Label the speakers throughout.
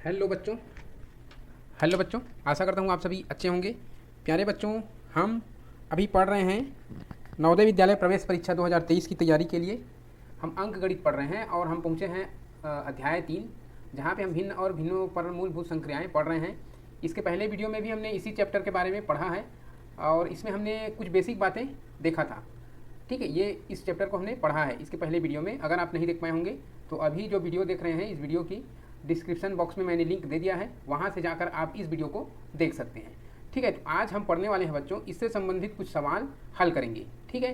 Speaker 1: Hello बच्चों। Hello बच्चों, आशा करता हूँ आप सभी अच्छे होंगे। प्यारे बच्चों, हम अभी पढ़ रहे हैं नवोदय विद्यालय प्रवेश परीक्षा 2023 की तैयारी के लिए। हम अंक गणित पढ़ रहे हैं और हम पहुँचे हैं अध्याय 3, जहाँ पे हम भिन्न और भिन्नों पर मूलभूत संक्रियाएँ पढ़ रहे हैं। इसके पहले वीडियो में भी हमने इसी चैप्टर के बारे में पढ़ा है और इसमें हमने कुछ बेसिक बातें देखा था। ठीक है, ये इस चैप्टर को हमने पढ़ा है इसके पहले वीडियो में। अगर आप नहीं देख पाए होंगे तो अभी जो वीडियो देख रहे हैं, इस वीडियो की डिस्क्रिप्शन बॉक्स में मैंने लिंक दे दिया है, वहाँ से जाकर आप इस वीडियो को देख सकते हैं। ठीक है, तो आज हम पढ़ने वाले हैं बच्चों, इससे संबंधित कुछ सवाल हल करेंगे। ठीक है,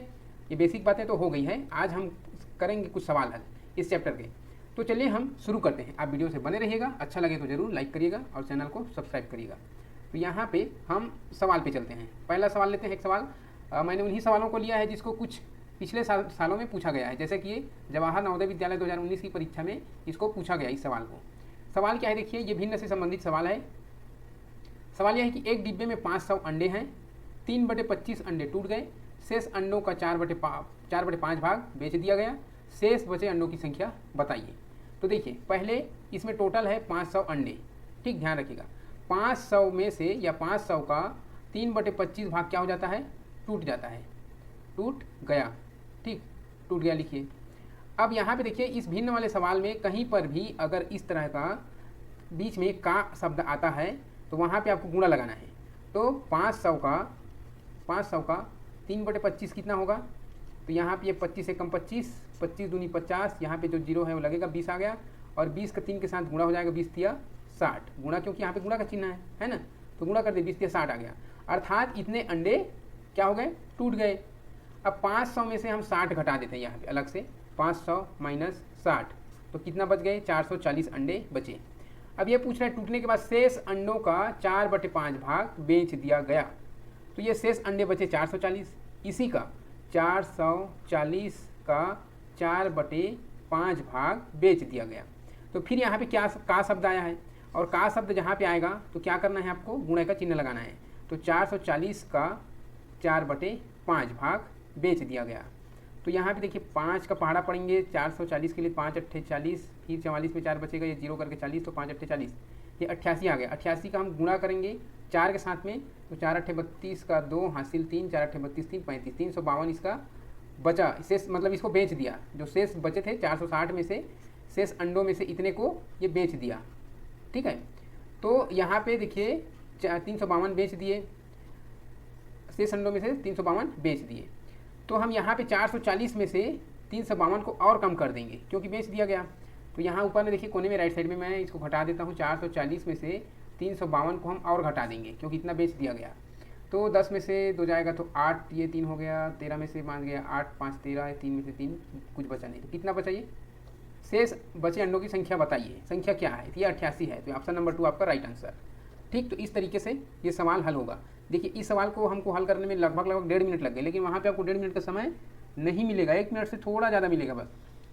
Speaker 1: ये बेसिक बातें तो हो गई है, आज हम करेंगे कुछ सवाल हल इस चैप्टर के। तो चलिए हम शुरू करते हैं। आप वीडियो से बने रहिएगा, अच्छा लगे तो ज़रूर लाइक करिएगा और चैनल को सब्सक्राइब करिएगा। तो यहाँ पे हम सवाल पे चलते हैं। पहला सवाल लेते हैं। एक सवाल मैंने उन्हीं सवालों को लिया है जिसको कुछ पिछले सालों में पूछा गया है, जैसे कि ये जवाहर नवोदय विद्यालय 2019 की परीक्षा में इसको पूछा गया। इस सवाल को, सवाल क्या है देखिए, ये भिन्न से संबंधित सवाल है। सवाल यह है कि एक डिब्बे में 500 अंडे हैं, 3/25 अंडे टूट गए, शेष अंडों का 4/5 भाग बेच दिया गया, शेष बचे अंडों की संख्या बताइए। तो देखिए, पहले इसमें टोटल है 500 अंडे। ठीक, ध्यान रखिएगा, 500 में से या 500 का 3/25 भाग क्या हो जाता है, टूट जाता है, टूट गया। ठीक, टूट गया लिखिए। अब यहाँ पे देखिए, इस भिन्न वाले सवाल में कहीं पर भी अगर इस तरह का बीच में का शब्द आता है तो वहाँ पे आपको गुणा लगाना है। तो 500 का 3/25 कितना होगा, तो यहाँ पे ये 25 से कम 25, 25 दूनी 50, यहाँ पे जो जीरो है वो लगेगा, 20 आ गया, और 20 का 3 के साथ गुणा हो जाएगा, 20 तिया 60 गुणा, क्योंकि यहाँ पे गुणा का चिन्ह है ना, तो गुणा कर दे, 20 तिया 60 आ गया। अर्थात इतने अंडे क्या हो गए, टूट गए। अब 500 में से हम 60 घटा देते हैं यहाँ पे अलग से, 500 माइनस 60, तो कितना बच गए, 440 अंडे बचे। अब ये पूछ रहा है टूटने के बाद शेष अंडों का 4/5 भाग बेच दिया गया। तो ये शेष अंडे बचे 440, इसी का 440 का 4/5 भाग बेच दिया गया। तो फिर यहाँ पे क्या का शब्द आया है, और का शब्द जहाँ पे आएगा तो क्या करना है, आपको गुणा का चिन्ह लगाना है। तो 440 का 4/5 भाग बेच दिया गया। तो यहाँ पे देखिए 5 का पहाड़ा पड़ेंगे 440 के लिए, 5 अट्ठे 40, फिर 44 में 4 बचेगा, ये जीरो करके 40, तो 5 अट्ठे 40, ये 88 आ गया। 88 का हम गुणा करेंगे 4 के साथ में, तो 4 अट्ठे 32 का 2 हासिल 3, 4 अट्ठे 32 3 35, 352 इसका बचा शेष, मतलब इसको बेच दिया। जो शेष बचे थे 460 में से, शेष अंडों में से इतने को ये बेच दिया। ठीक है, तो यहाँ पे देखिए 352 बेच दिए, शेष अंडों में से 352 बेच दिए। तो हम यहाँ पे 440 में से 352 को और कम कर देंगे क्योंकि बेच दिया गया। तो यहाँ ऊपर में देखिए कोने में राइट साइड में मैं इसको घटा देता हूँ, 440 में से 352 को हम और घटा देंगे क्योंकि इतना बेच दिया गया। तो 10 में से 2 जाएगा तो 8, ये 3 हो गया, 13 में से 5 गया 8, 5 13, 3 में से 3 कुछ बचा नहीं, तो कितना बचा, ये शेष बचे अंडों की संख्या बताइए। संख्या क्या है, ये 88 है, तो ऑप्शन नंबर 2 आपका राइट आंसर। ठीक, तो इस तरीके से ये सवाल हल होगा। देखिए, इस सवाल को हमको हल करने में लगभग 1.5 मिनट लग गए, लेकिन वहाँ पे आपको 1.5 मिनट का समय नहीं मिलेगा, 1 मिनट से थोड़ा ज़्यादा मिलेगा बस।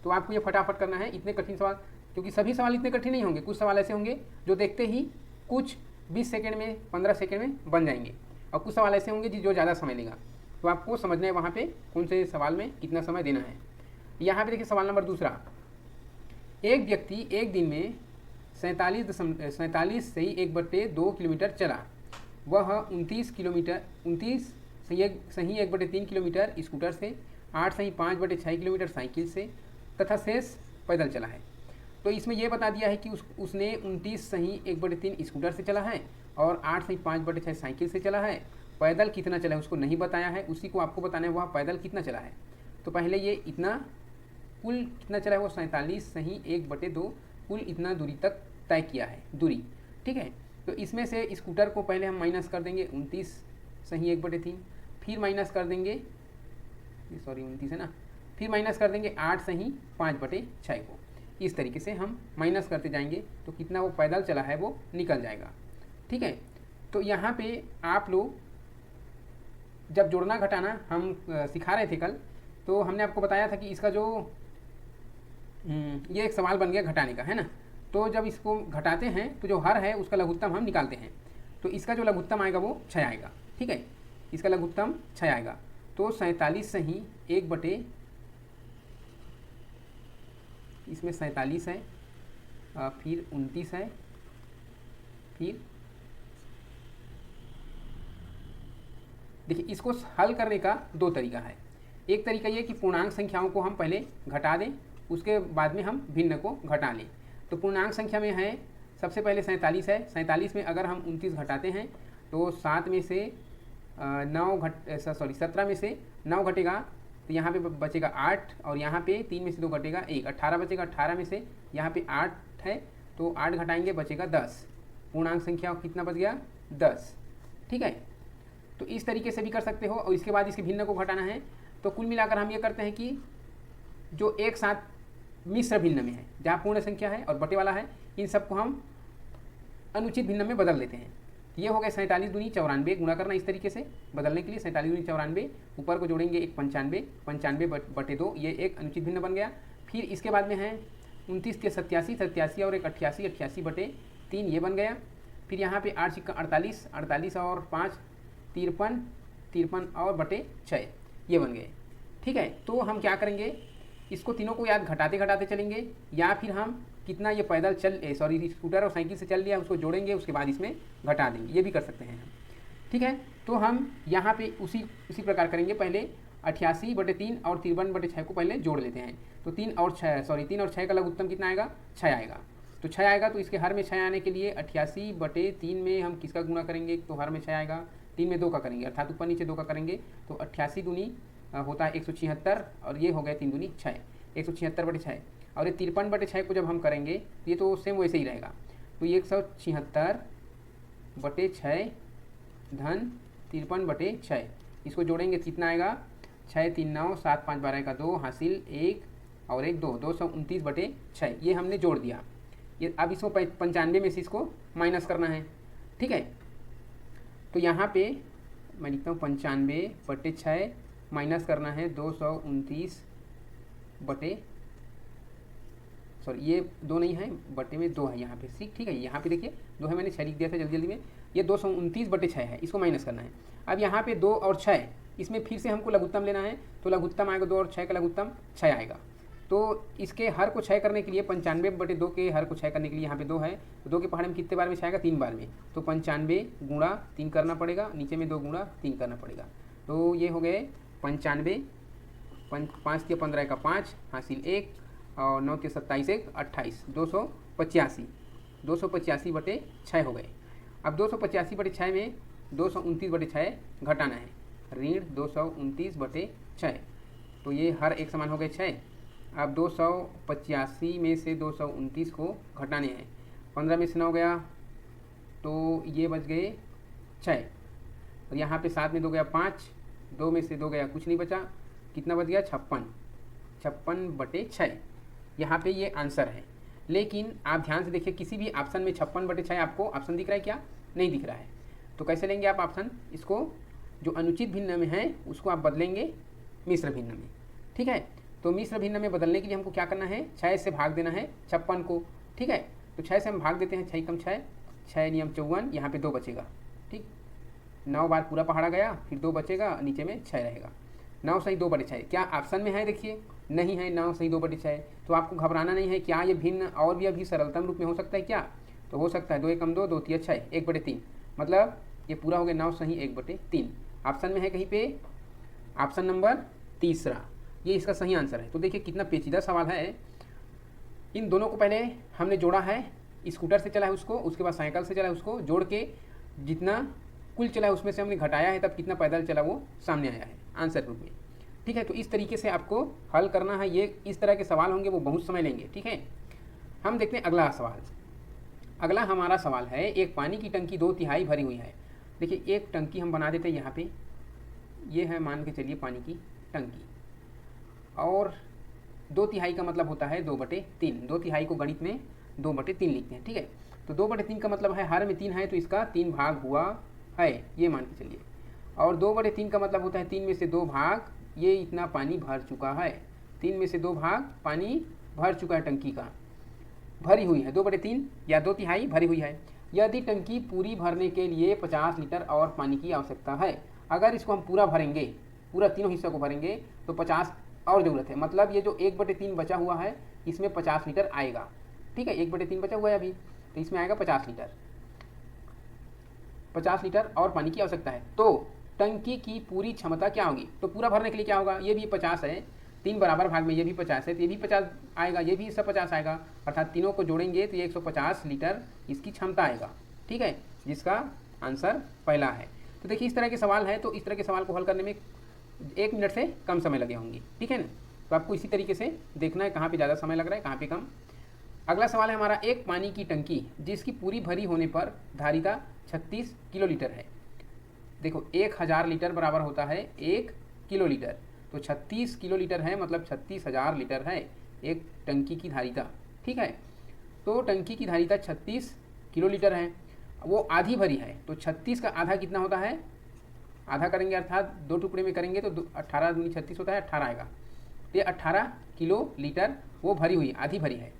Speaker 1: तो आपको ये फटाफट करना है, इतने कठिन सवाल, क्योंकि सभी सवाल इतने कठिन नहीं होंगे। कुछ सवाल ऐसे होंगे जो देखते ही कुछ 20 सेकेंड में 15 सेकेंड में बन जाएंगे, और कुछ सवाल ऐसे होंगे जो ज़्यादा समय लेगा। तो आपको समझना है वहाँ पर कौन से सवाल में कितना समय देना है। यहाँ पर देखिए सवाल नंबर दूसरा, एक व्यक्ति एक दिन में 47 सही 1/2 किलोमीटर चला। वह 29 सही 1/3 किलोमीटर स्कूटर से, 8 सही 5/6 किलोमीटर साइकिल से तथा शेष पैदल चला है। तो इसमें यह बता दिया है कि उसने 29 सही 1/3 स्कूटर से चला है और 8 सही 5/6 साइकिल से चला है। पैदल कितना चला है उसको नहीं बताया है, उसी को आपको बताना है वह पैदल कितना चला है। तो पहले ये इतना कुल कितना चला है, वो 47 सही 1/2 कुल इतना दूरी तक तय किया है दूरी। ठीक है, तो इसमें से स्कूटर को पहले हम माइनस कर देंगे 29 सही 1/3, फिर माइनस कर देंगे, सॉरी 29 है ना, फिर माइनस कर देंगे 8 सही 5/6 को। इस तरीके से हम माइनस करते जाएंगे तो कितना वो पैदल चला है वो निकल जाएगा। ठीक है, तो यहाँ पे आप लोग जब जोड़ना घटाना हम सिखा रहे थे कल, तो हमने आपको बताया था कि इसका जो ये एक सवाल बन गया घटाने का, है ना। तो जब इसको घटाते हैं तो जो हर है उसका लघुत्तम हम निकालते हैं, तो इसका जो लघुत्तम आएगा वो 6 आएगा। ठीक है, इसका लघुत्तम 6 आएगा। तो 47 सही 1/, इसमें 47 है, फिर 29 है, फिर देखिए इसको हल करने का दो तरीका है। एक तरीका ये कि पूर्णांक संख्याओं को हम पहले घटा दें, उसके बाद में हम भिन्न को घटा लें। तो पूर्णांक संख्या में है सबसे पहले 47 है। 47 में अगर हम 29 घटाते हैं तो 7 में से 17 में से 9 घटेगा तो यहाँ पे बचेगा 8 और यहाँ पे 3 में से 2 घटेगा 1, 18 बचेगा। 18 में से यहाँ पे 8 है तो 8 घटाएंगे बचेगा 10। पूर्णांक संख्या कितना बच गया 10। ठीक है, तो इस तरीके से भी कर सकते हो। और इसके बाद इसके भिन्न को घटाना है तो कुल मिलाकर हम ये करते हैं कि जो एक साथ मिश्र भिन्न में है, जहाँ पूर्ण संख्या है और बटे वाला है, इन सबको हम अनुचित भिन्न में बदल देते हैं। ये हो गए 47 दूनी 94, गुणा करना इस तरीके से बदलने के लिए 47 दूनी 94, ऊपर को जोड़ेंगे एक 95, 95 बटे 2, ये एक अनुचित भिन्न बन गया। फिर इसके बाद में है 29 के 87, 87 और एक 88, 88 बटे 3, ये बन गया। फिर यहाँ पे 8 सिक्का 48, 48 और 5 53, 53 और बटे 6, ये बन गए। ठीक है, तो हम क्या करेंगे, इसको तीनों को याद घटाते घटाते चलेंगे, या फिर हम कितना ये पैदल स्कूटर और साइकिल से चल लिया उसको जोड़ेंगे, उसके बाद इसमें घटा देंगे, ये भी कर सकते हैं हम। ठीक है, तो हम यहाँ पे उसी प्रकार करेंगे। पहले 88 बटे 3 और 53 बटे 6 को पहले जोड़ लेते हैं। तो 3 और 6 का लघुत्तम कितना आएगा 6 आएगा। तो 6 आएगा तो इसके हर में 6 आने के लिए 88 बटे 3 में हम किसका गुणा करेंगे, तो हर में 6 आएगा, 3 में 2 का करेंगे, अर्थात ऊपर नीचे 2 का करेंगे। तो 88 दूनी होता है 176 और ये हो गया 3 दूनी 6, 176 बटे 6। और ये 53 बटे 6 को जब हम करेंगे ये तो सेम वैसे ही रहेगा। तो 176 बटे 6 धन 53 बटे 6, इसको जोड़ेंगे कितना आएगा 6 3 9 7 5 12 का 2 हासिल 1 और 1 2, 229 बटे 6, ये हमने जोड़ दिया। ये अब इसको 95 में से इसको माइनस करना है। ठीक है, तो यहाँ पे मैं लिखता हूँ 95 बटे 6 माइनस करना है 229 बटे ये 2 नहीं है, बटे में 2 है यहाँ पे। ठीक है, यहाँ पे देखिए 2 है, मैंने 6 लिख दिया था जल्दी जल्दी में। ये 229 बटे 6 है, इसको माइनस करना है। अब यहाँ पे 2 और 6, इसमें फिर से हमको लघुत्तम लेना है। तो लघुत्तम आएगा 2 और 6 का लघुत्तम 6 आएगा। तो इसके हर को 6 करने के लिए 95 बटे 2 के हर को 6 करने के लिए यहाँ पे 2 है, तो 2 के पहाड़े में कितने बार में 6 आएगा 3 बार में। तो 95 गुणा 3 करना पड़ेगा, नीचे में 2 गुणा 3 करना पड़ेगा। तो ये हो गए 95, 5 के 15 का 5 हासिल 1 और 9 के 27 1 28, 285 बटे 6 हो गए। अब 285 बटे 6 में 229 बटे 6 घटाना है, ऋण 229 बटे 6, तो ये हर एक समान हो गए 6। अब 285 में से 229 को घटाने हैं, 15 में से 9 गया तो ये बच गए 6, और यहाँ पे 7 में 2 गया 5, 2 में से 2 गया कुछ नहीं बचा, कितना बच गया 56 बटे 6। यहाँ पे ये आंसर है। लेकिन आप ध्यान से देखिए किसी भी ऑप्शन में 56 बटे 6 आपको ऑप्शन दिख रहा है क्या, नहीं दिख रहा है। तो कैसे लेंगे आप ऑप्शन, इसको जो अनुचित भिन्न में है उसको आप बदलेंगे मिश्र भिन्न में। ठीक है, तो मिश्र भिन्न में बदलने के लिए हमको क्या करना है, 6 से भाग देना है 56 को। ठीक है, तो 6 से हम भाग देते हैं, 6 कम 6, 6 नियम 54, यहाँ पे 2 बचेगा। ठीक, 9 बार पूरा पहाड़ा गया, फिर 2 बचेगा, नीचे में 6 रहेगा। 9 सही 2 बटे 6 क्या ऑप्शन में है, देखिए नहीं है, 9 सही 2 बटे 6। तो आपको घबराना नहीं है, क्या ये भिन्न और भी अभी सरलतम रूप में हो सकता है क्या, तो हो सकता है 2 एकम 2, 2 3 6, 1 बटे 3, मतलब ये पूरा हो गया 9 सही 1 बटे 3। ऑप्शन में है कहीं पे ऑप्शन नंबर 3, ये इसका सही आंसर है। तो देखिए कितना पेचीदा सवाल है। इन दोनों को पहले हमने जोड़ा है, स्कूटर से चला है उसको, उसके बाद साइकिल से चला है उसको, जोड़ के जितना कुल चला है उसमें से हमने घटाया है, तब कितना पैदल चला वो सामने आया है आंसर रूप में। ठीक है, तो इस तरीके से आपको हल करना है। ये इस तरह के सवाल होंगे, वो बहुत समय लेंगे। ठीक है, हम देखते हैं अगला सवाल। अगला हमारा सवाल है, एक पानी की टंकी 2/3 भरी हुई है। देखिए एक टंकी हम बना देते हैं यहाँ पे, ये है मान के चलिए पानी की टंकी, और 2/3 का मतलब होता है 2/3। 2/3 को गणित में 2/3 लिखते हैं। ठीक है, तो 2/3 का मतलब है हर में 3 है तो इसका 3 भाग हुआ है, ये मान के चलिए। और 2/3 का मतलब होता है 3 में से 2 भाग, ये इतना पानी भर चुका है, 3 में से 2 भाग पानी भर चुका है, टंकी का भरी हुई है 2/3 या 2/3 भरी हुई है। यदि टंकी पूरी भरने के लिए 50 लीटर और पानी की आवश्यकता है, अगर इसको हम पूरा भरेंगे, पूरा तीनों हिस्सों को भरेंगे तो 50 और ज़रूरत है, मतलब ये जो 1/3 बचा हुआ है इसमें 50 लीटर आएगा। ठीक है, 1/3 बचा हुआ है अभी, तो इसमें आएगा 50 लीटर। 50 लीटर और पानी की आवश्यकता है। तो टंकी की पूरी क्षमता क्या होगी? तो पूरा भरने के लिए क्या होगा? ये भी 50 है, 3 बराबर भाग में ये भी 50 है, तो ये भी 50 आएगा, ये भी इससे 50 आएगा, अर्थात तीनों को जोड़ेंगे तो ये 150 लीटर इसकी क्षमता आएगा। ठीक है, जिसका आंसर पहला है। तो देखिए इस तरह के सवाल है, तो इस तरह के सवाल को हल करने में 1 मिनट से कम समय लगे होंगे। ठीक है ना, तो आपको इसी तरीके से देखना है कहाँ पे ज़्यादा समय लग रहा है, कहाँ पे कम। अगला सवाल है हमारा, एक पानी की टंकी जिसकी पूरी भरी होने पर धारिता 36 किलोलीटर है। देखो 1000 लीटर बराबर होता है 1 किलोलीटर, तो 36 किलोलीटर है, मतलब 36,000 लीटर है एक टंकी की धारिता। ठीक है, तो टंकी की धारिता 36 किलोलीटर है, वो आधी भरी है, तो 36 का आधा कितना होता है? आधा करेंगे अर्थात 2 टुकड़े में करेंगे तो 18 दूनी 36 होता है, 18 आएगा। तो ये 18 किलो लीटर वो भरी हुई आधी भरी है।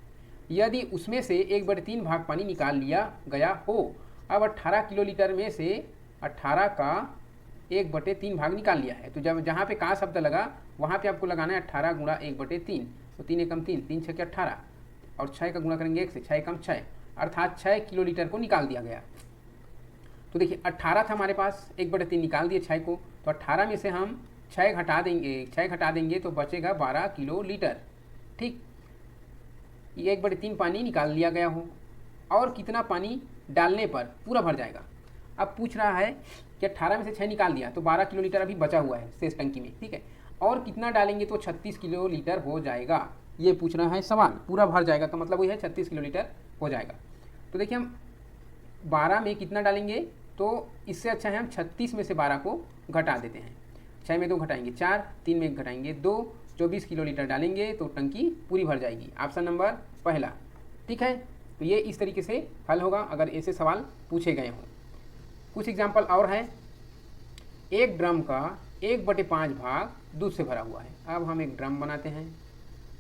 Speaker 1: यदि उसमें से 1/3 भाग पानी निकाल लिया गया हो, अब 18 किलो लीटर में से 18 का 1/3 भाग निकाल लिया है, तो जब जहाँ पे का शब्द लगा वहाँ पे आपको लगाना है 18 गुणा 1/3, तो 3 एकम 3, 3 छः 18, और 6 का गुणा करेंगे 1 से, 6 एकम 6, अर्थात 6 किलो लीटर को निकाल दिया गया। तो देखिए 18 था हमारे पास, 1/3 निकाल दिए 6 को, तो 18 में से हम 6 घटा देंगे तो बचेगा 12 किलो लीटर। ठीक, ये 1/3 पानी निकाल लिया गया हो, और कितना पानी डालने पर पूरा भर जाएगा। अब पूछ रहा है कि 18 में से 6 निकाल दिया तो 12 किलो लीटर अभी बचा हुआ है शेष टंकी में। ठीक है, और कितना डालेंगे तो 36 किलो लीटर हो जाएगा, ये पूछ रहा है सवाल। पूरा भर जाएगा का मतलब वही है 36 किलो लीटर हो जाएगा। तो देखिए हम 12 में कितना डालेंगे, तो इससे अच्छा है हम 36 में से 12 को घटा देते हैं। 6 में 2 घटाएंगे 4, 3 में 1 घटाएंगे 2, 24 किलो लीटर डालेंगे तो टंकी पूरी भर जाएगी। ऑप्शन नंबर पहला। ठीक है, तो ये इस तरीके से हल होगा अगर ऐसे सवाल पूछे गए हों। कुछ एग्जाम्पल और है। एक ड्रम का 1/5 भाग दूध से भरा हुआ है। अब हम एक ड्रम बनाते हैं।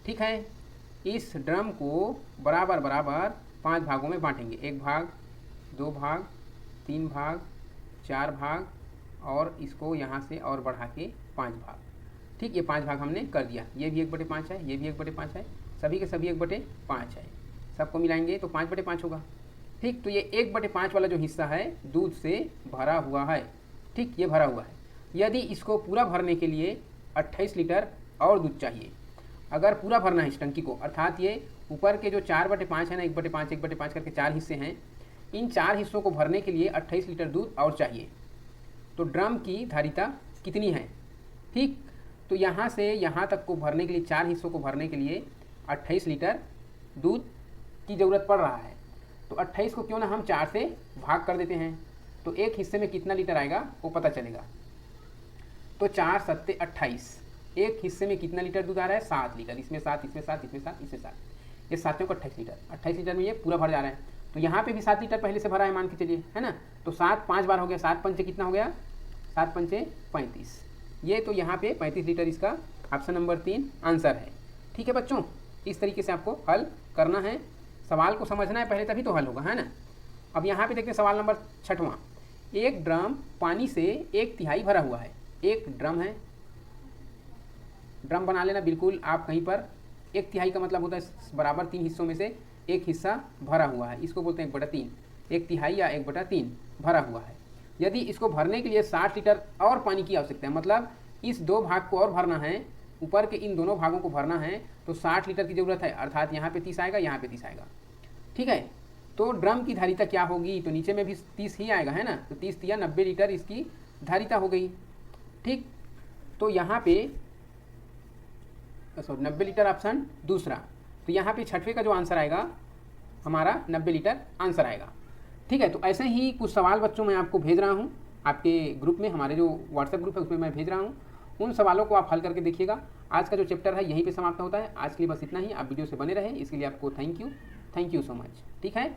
Speaker 1: ठीक है, इस ड्रम को बराबर बराबर 5 भागों में बांटेंगे, 1 भाग, 2 भाग, 3 भाग, 4 भाग, और इसको यहाँ से और बढ़ा के 5 भाग। ठीक, ये 5 भाग हमने कर दिया। ये भी 1/5 है, ये भी 1/5 है, सभी के सभी 1/5 है, सबको मिलाएंगे तो 5/5 होगा। ठीक, तो ये 1/5 वाला जो हिस्सा है दूध से भरा हुआ है। ठीक, ये भरा हुआ है। यदि इसको पूरा भरने के लिए 28 लीटर और दूध चाहिए, अगर पूरा भरना है इस टंकी को, अर्थात ये ऊपर के जो 4/5 है ना, 1/5 1/5 करके 4 हिस्से हैं, इन 4 हिस्सों को भरने के लिए 28 लीटर दूध और चाहिए, तो ड्रम की धारिता कितनी है? ठीक, तो यहाँ से यहाँ तक को भरने के लिए, 4 हिस्सों को भरने के लिए 28 लीटर दूध की ज़रूरत पड़ रहा है। तो 28 को क्यों ना हम 4 से भाग कर देते हैं, तो एक हिस्से में कितना लीटर आएगा वो पता चलेगा। तो 4 सत्ते 28, एक हिस्से में कितना लीटर दूध आ रहा है? 7 लीटर। इसमें 7, इसमें 7, इसमें 7, इसमें 7, ये सातों को 28 लीटर। 28 लीटर में ये पूरा भर जा रहा है। तो यहाँ पे भी 7 लीटर पहले से भरा है मान के चलिए, है ना। तो 7 5 बार हो गया, 7 पंचे कितना हो गया? 7 पंचे 35। ये तो यहाँ पे 35 लीटर इसका ऑप्शन नंबर 3 आंसर है। ठीक है बच्चों, इस तरीके से आपको हल करना है। सवाल को समझना है पहले, तभी तो हल होगा, है ना। अब यहाँ पे देखते हैं सवाल नंबर 6वां। एक ड्रम पानी से 1/3 भरा हुआ है। एक ड्रम है, ड्रम बना लेना बिल्कुल आप कहीं पर। 1/3 का मतलब होता है बराबर 3 हिस्सों में से एक हिस्सा भरा हुआ है, इसको बोलते हैं 1/3। 1/3 या 1/3 भरा हुआ है। यदि इसको भरने के लिए 60 लीटर और पानी की आवश्यकता है, मतलब इस 2 भाग को और भरना है, ऊपर के इन दोनों भागों को भरना है, तो 60 लीटर की ज़रूरत है, अर्थात यहाँ पे 30 आएगा, यहाँ पे 30 आएगा। ठीक है, तो ड्रम की धारिता क्या होगी? तो नीचे में भी 30 ही आएगा, है ना। तो 30 या 90 लीटर इसकी धारिता हो गई। ठीक, तो यहाँ पे 90 लीटर ऑप्शन दूसरा। तो यहाँ पे 6वें का जो आंसर आएगा हमारा 90 लीटर आंसर आएगा। ठीक है, तो ऐसे ही कुछ सवाल बच्चों मैं आपको भेज रहा हूँ आपके ग्रुप में, हमारे जो व्हाट्सएप ग्रुप है उसमें मैं भेज रहा हूँ। उन सवालों को आप हल करके देखिएगा। आज का जो चैप्टर है यहीं पे समाप्त होता है। आज के लिए बस इतना ही। आप वीडियो से बने रहे, इसके लिए आपको थैंक यू सो मच। ठीक है।